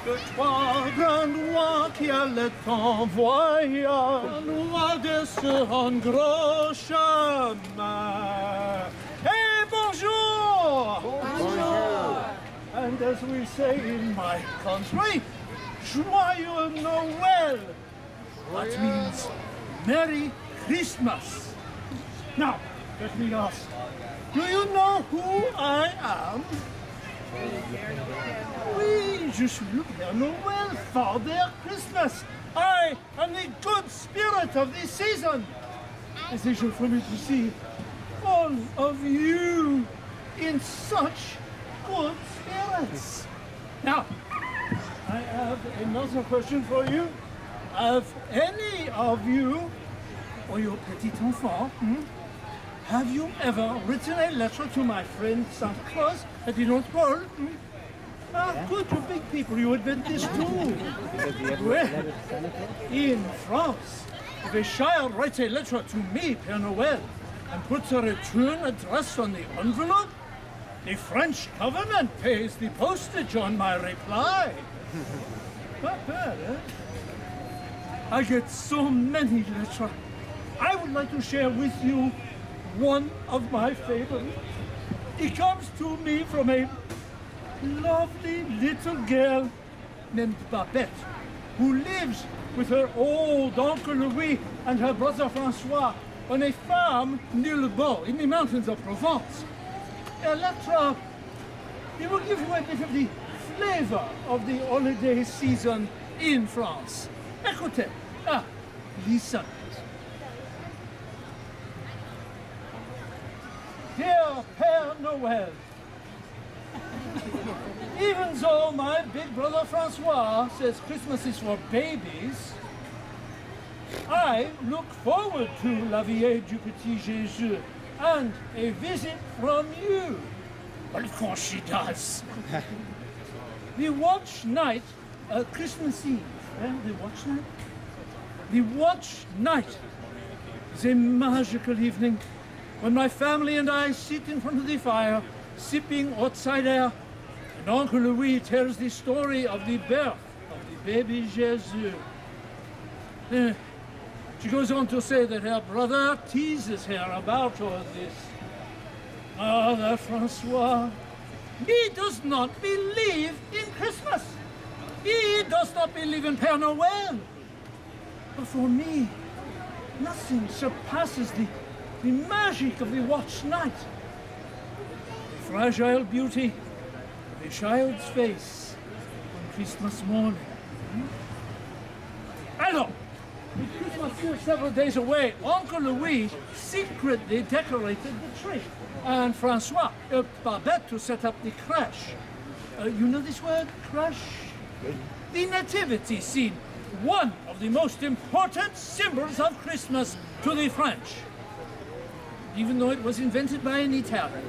Que toi, grand roi qui allais t'envoyer, nous de ce gros chemin. Hey, bonjour! Bonjour! And as we say in my country, Joyeux Noël! That means Merry Christmas. Now, let me ask, do you know who I am? Oui, je suis le Père Noël, Father Christmas. I am the good spirit of this season. It's a joy for me to see all of you in such good spirits. Now, I have another question for you. Have any of you, or your petit enfant, have you ever written a letter to my friend Santa Claus at the North Pole? Ah, good, you big people, you invent this too. Well, in France, if a child writes a letter to me, Père Noël, and puts a return address on the envelope, the French government pays the postage on my reply. Not bad, eh? I get so many letters. I would like to share with you one of my favorites. It comes to me from a lovely little girl named Babette, who lives with her old Uncle Louis and her brother Francois on a farm near Le Beau in the mountains of Provence. A letter, it will give you a bit of the flavor of the holiday season in France. Écoutez, listen. Dear Père Noël, even though my big brother Francois says Christmas is for babies, I look forward to La Vieille du Petit Jésus and a visit from you. Well, of course she does. The watch night, Christmas Eve, the watch night? The watch night is a magical evening when my family and I sit in front of the fire, sipping hot cider, and Uncle Louis tells the story of the birth of the baby Jesus. She goes on to say that her brother teases her about all this. That Francois, he does not believe in Christmas. He does not believe in Père Noël. But for me, nothing surpasses the magic of the watch night. The fragile beauty of a child's face on Christmas morning. Alors, with Christmas still several days away, Uncle Louis secretly decorated the tree. And Francois helped Babette to set up the crèche. You know this word, crèche? The nativity scene, one of the most important symbols of Christmas to the French, even though it was invented by an Italian.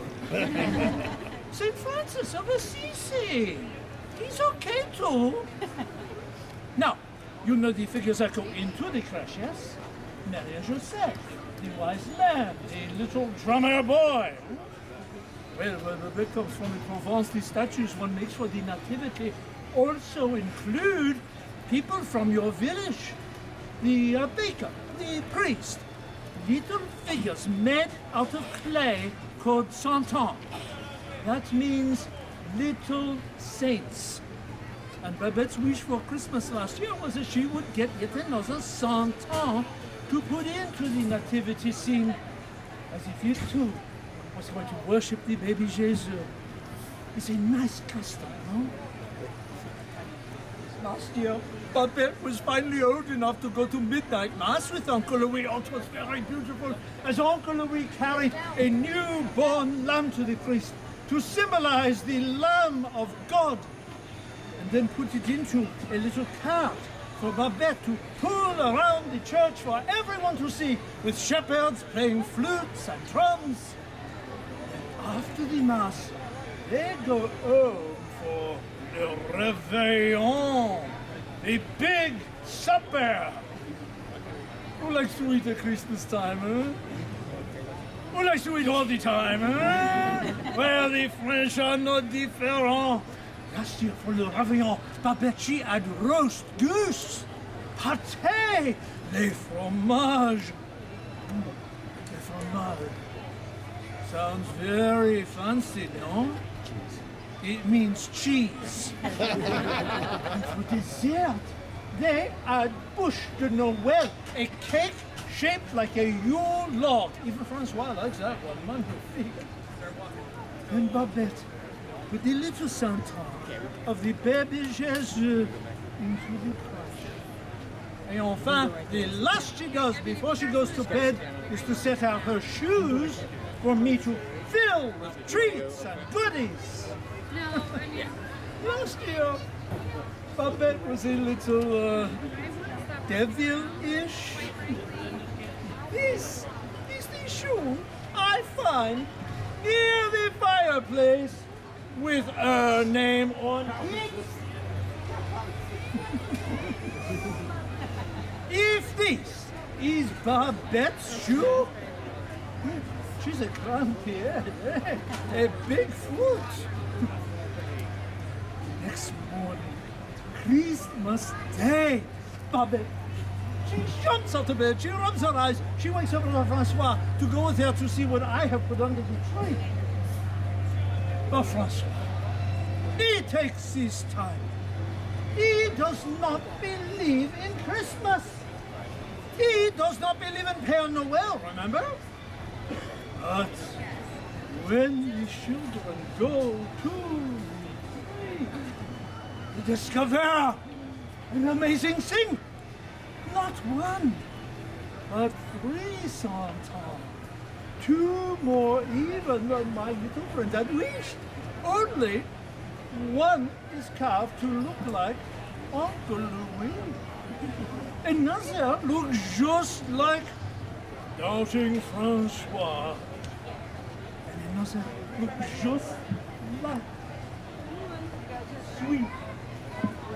St. Francis of Assisi, he's okay too. Now, you know the figures that go into the crèche, yes? Mary and Joseph, the wise man, the little drummer boy. Well, that comes from the Provence, the statues one makes for the nativity also include people from your village. The baker, the priest, little figures made out of clay called santons. That means little saints. And Babette's wish for Christmas last year was that she would get yet another santon to put into the nativity scene, as if it too was going to worship the baby Jesus. It's a nice custom, no? Last year, Babette was finally old enough to go to midnight mass with Uncle Louis. Oh, it was very beautiful, as Uncle Louis carried a newborn lamb to the priest to symbolize the Lamb of God, and then put it into a little cart for Babette to pull around the church for everyone to see, with shepherds playing flutes and drums. And after the mass, they go home for le réveillon, the big supper. Who likes to eat at Christmas time, huh? Who likes to eat all the time, huh? Well, the French are not different. Last year for le réveillon, Babette, she had roast goose, pâté, les fromages. Les fromages. Sounds very fancy, no? It means cheese. And for dessert, they had bûche de Noël, a cake shaped like a Yule log. Even Francois likes that one, magnifique. And Babette, with the little Santa of the baby Jesus into the crèche. And enfin, the last she does before she goes to bed is to set out her shoes for me to fill with treats and goodies. Last year, Babette was a little devil-ish. This is the shoe I find near the fireplace with her name on it. If this is Babette's shoe, she's a grand-pierre, a big fruit. Next morning, Christmas Day, Babette, she jumps out of bed, she rubs her eyes, she wakes up with Francois to go there to see what I have put under the tree. But Francois, he takes his time. He does not believe in Christmas. He does not believe in Père Noël, remember? But when the children go to the tree, they discover an amazing thing. Not one, but 3 Santa. 2 more even than my little friend had wished. Only one is carved to look like Uncle Louis. Another looks just like Doubting Francois. And another looks just like sweet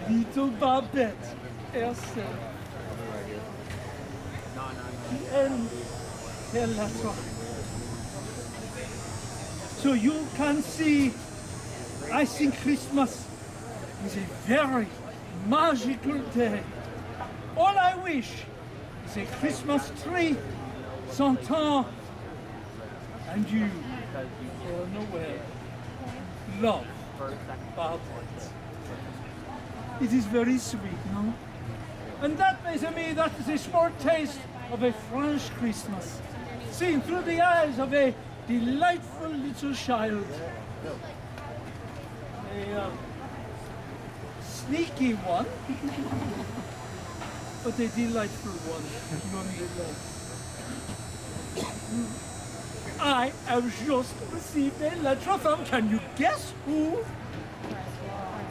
little Babette herself. And her letter. So you can see, I think Christmas is a very magical day. All I wish is a Christmas tree, Santa, and you for Noel. Love, Babette. It is very sweet, no? And that, mes amis, that is a small taste of a French Christmas, seen through the eyes of a delightful little child. A sneaky one, but a delightful one, nonetheless. I have just received a letter from, can you guess who?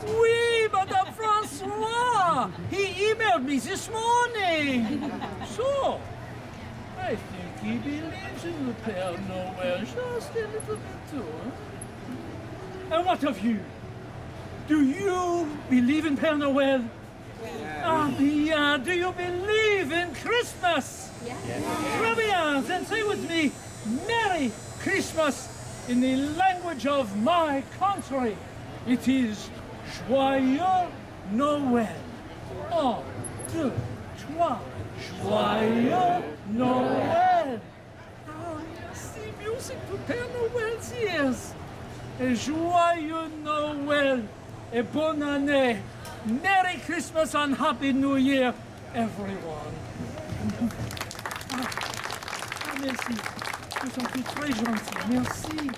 Oui, Madame Francois! He emailed me this morning. So, I think he believes in the Père Noël just a little bit too. Huh? And what of you? Do you believe in Père Noël? Ah, bien. Do you believe in Christmas? Yes. Très bien. Then say with me, Merry Christmas in the language of my country. It is Joyeux Noël. 1, 2, 3. Joyeux Noël. Oh, merci, music to Père Noël's ears. Et joyeux Noël et bonne année. Merry Christmas and Happy New Year, everyone. Merci. Vous êtes très gentils. Merci.